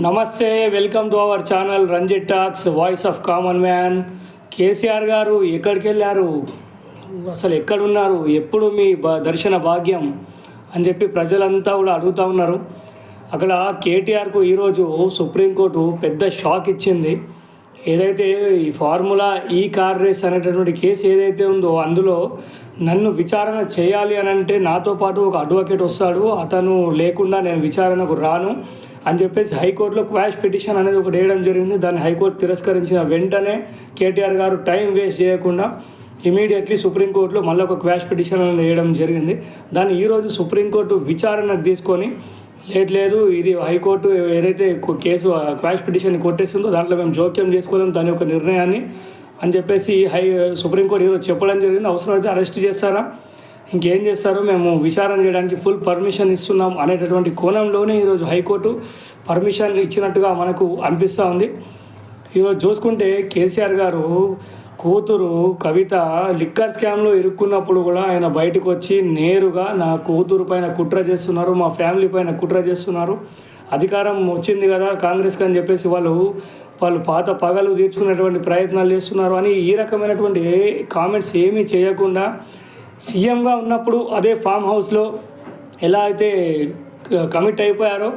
నమస్తే, welcome to our channel Ranjith talks, voice of common man. KCR గారు ఎక్కడికి వెళ్ళారు, అసలు ఎక్కడున్నారు, ఎప్పుడు మీ దర్శన భాగ్యం అని చెప్పి ప్రజలంతా కూడా అడుగుతూ ఉన్నారు. అక్కడ కేటీఆర్కు ఈరోజు సుప్రీంకోర్టు పెద్ద షాక్ ఇచ్చింది. ఏదైతే ఈ ఫార్ములా ఈ కార్ రేస్ అనేటటువంటి కేసు ఏదైతే ఉందో అందులో నన్ను విచారణ చేయాలి అని అంటే నాతో పాటు ఒక అడ్వకేట్ వస్తాడు, అతను లేకుండా నేను విచారణకు రాను అని చెప్పేసి హైకోర్టులో క్వాష్ పిటిషన్ అనేది ఒకటి వేయడం జరిగింది. దాన్ని హైకోర్టు తిరస్కరించిన వెంటనే కేటీఆర్ గారు టైం వేస్ట్ చేయకుండా ఇమీడియట్లీ సుప్రీంకోర్టులో మళ్ళీ ఒక క్వాష్ పిటిషన్ అనేది వేయడం జరిగింది. దాన్ని ఈరోజు సుప్రీంకోర్టు విచారణకు తీసుకొని లేదు ఇది హైకోర్టు ఏదైతే కేసు క్వాష్ పిటిషన్ కొట్టేసిందో దాంట్లో మేము జోక్యం చేసుకోలేం దాని యొక్క నిర్ణయాన్ని అని చెప్పేసి సుప్రీంకోర్టు ఈరోజు చెప్పడం జరిగింది. అవసరమైతే అరెస్ట్ చేస్తారా, ఇంకేం చేస్తారో మేము విచారణ చేయడానికి ఫుల్ పర్మిషన్ ఇస్తున్నాం అనేటటువంటి కోణంలోనే ఈరోజు హైకోర్టు పర్మిషన్ ఇచ్చినట్టుగా మనకు అనిపిస్తూ ఉంది. ఈరోజు చూసుకుంటే కేసీఆర్ గారు కూతురు కవిత లిక్కర్ స్కామ్లో ఇరుక్కున్నప్పుడు కూడా ఆయన బయటకు వచ్చి నేరుగా నా కూతురు పైన కుట్ర చేస్తున్నారు, మా ఫ్యామిలీ పైన కుట్ర చేస్తున్నారు, అధికారం వచ్చింది కదా కాంగ్రెస్కి అని చెప్పేసి వాళ్ళు పాత పగలు తీర్చుకునేటువంటి ప్రయత్నాలు చేస్తున్నారు అని ఈ రకమైనటువంటి కామెంట్స్ ఏమీ చేయకుండా సీఎంగా ఉన్నప్పుడు అదే ఫామ్ హౌస్లో ఎలా అయితే కమిట్ అయిపోయారో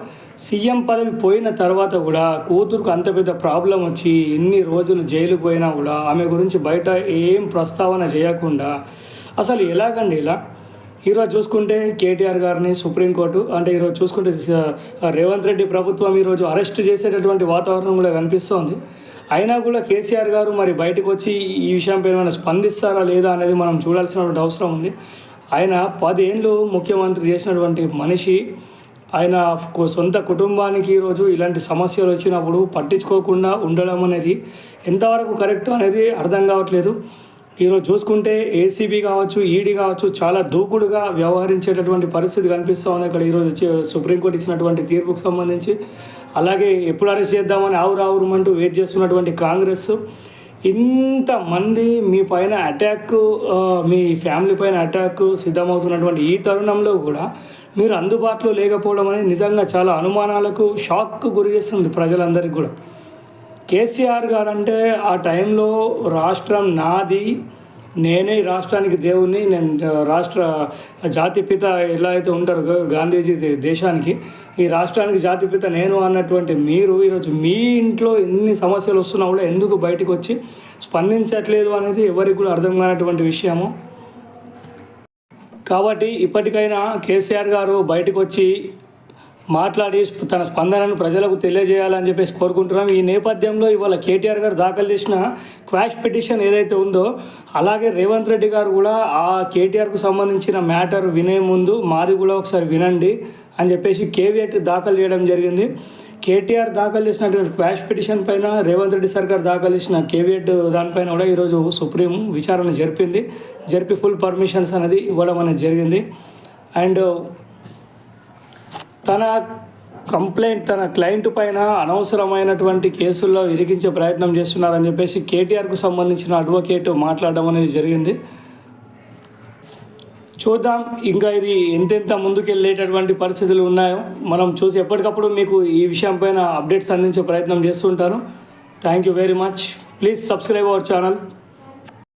సీఎం పదవి పోయిన తర్వాత కూడా కూతురుకు అంత పెద్ద ప్రాబ్లం వచ్చి ఎన్ని రోజులు జైలుకు పోయినా కూడా ఆమె గురించి బయట ఏం ప్రస్తావన చేయకుండా అసలు ఎలాగండి ఇలా. ఈరోజు చూసుకుంటే కేటీఆర్ గారిని సుప్రీంకోర్టు అంటే ఈరోజు చూసుకుంటే రేవంత్ రెడ్డి ప్రభుత్వం ఈరోజు అరెస్ట్ చేసేటటువంటి వాతావరణం కూడా కనిపిస్తోంది. అయినా కూడా కేసీఆర్ గారు మరి బయటకు వచ్చి ఈ విషయంపై ఏమైనా స్పందిస్తారా లేదా అనేది మనం చూడాల్సినటువంటి అవసరం ఉంది. ఆయన 10 ఏళ్ళు ముఖ్యమంత్రి చేసినటువంటి మనిషి, ఆయన సొంత కుటుంబానికి ఈరోజు ఇలాంటి సమస్యలు వచ్చినప్పుడు పట్టించుకోకుండా ఉండడం అనేది ఎంతవరకు కరెక్ట్ అనేది అర్థం కావట్లేదు. ఈరోజు చూసుకుంటే ఏసీబీ కావచ్చు, ఈడీ కావచ్చు చాలా దూకుడుగా వ్యవహరించేటటువంటి పరిస్థితి కనిపిస్తూ ఉంది ఇక్కడ ఈరోజు సుప్రీంకోర్టు ఇచ్చినటువంటి తీర్పుకు సంబంధించి. అలాగే ఎప్పుడు అరెస్ట్ చేద్దామని ఆవురావురమంటూ వెయిట్ చేస్తున్నటువంటి కాంగ్రెస్ ఇంతమంది మీ పైన అటాక్, మీ ఫ్యామిలీ పైన అటాక్ సిద్ధమవుతున్నటువంటి ఈ తరుణంలో కూడా మీరు అందుబాటులో లేకపోవడం అనేది నిజంగా చాలా అనుమానాలకు, షాక్కు గురి చేస్తుంది ప్రజలందరికీ కూడా. కేసీఆర్ గారు అంటే ఆ టైంలో రాష్ట్రం నాది, నేనే రాష్ట్రానికి దేవుణ్ణి, నేను రాష్ట్ర జాతిపిత ఎలా అయితే ఉంటారో గాంధీజీ దేశానికి, ఈ రాష్ట్రానికి జాతిపిత నేను అన్నటువంటి మీరు ఈరోజు మీ ఇంట్లో ఎన్ని సమస్యలు వస్తున్నా కూడా ఎందుకు బయటకు వచ్చి స్పందించట్లేదు అనేది ఎవరికి కూడా అర్థం కానటువంటి విషయము. కాబట్టి ఇప్పటికైనా కేసీఆర్ గారు బయటకు వచ్చి మాట్లాడి తన స్పందనను ప్రజలకు తెలియజేయాలని చెప్పేసి కోరుకుంటున్నాం. ఈ నేపథ్యంలో ఇవాళ కేటీఆర్ గారు దాఖలు చేసిన క్వాష్ పిటిషన్ ఏదైతే ఉందో అలాగే రేవంత్ రెడ్డి గారు కూడా ఆ కేటీఆర్కు సంబంధించిన మ్యాటర్ వినే ముందు మాది కూడా ఒకసారి వినండి అని చెప్పేసి కేవియట్ దాఖలు చేయడం జరిగింది. కేటీఆర్ దాఖలు చేసినటువంటి క్వాష్ పిటిషన్ పైన రేవంత్ రెడ్డి సర్కార్ దాఖలు చేసిన కేవియట్ దానిపైన కూడా ఈరోజు సుప్రీం విచారణ జరిపి ఫుల్ పర్మిషన్స్ అనేది ఇవ్వడం అనేది జరిగింది. అండ్ తన కంప్లైంట్, తన క్లయింట్ పైన అనవసరమైనటువంటి కేసుల్లో ఇరికించే ప్రయత్నం చేస్తున్నారని చెప్పేసి కేటీఆర్కు సంబంధించిన అడ్వకేట్ మాట్లాడడం అనేది జరిగింది. చూద్దాం ఇంకా ఇది ఎంతెంత ముందుకెళ్ళేటటువంటి పరిస్థితులు ఉన్నాయో మనం చూసి ఎప్పటికప్పుడు మీకు ఈ విషయం పైన అప్డేట్స్ అందించే ప్రయత్నం చేస్తుంటాను. Thank you very much. Please subscribe our channel.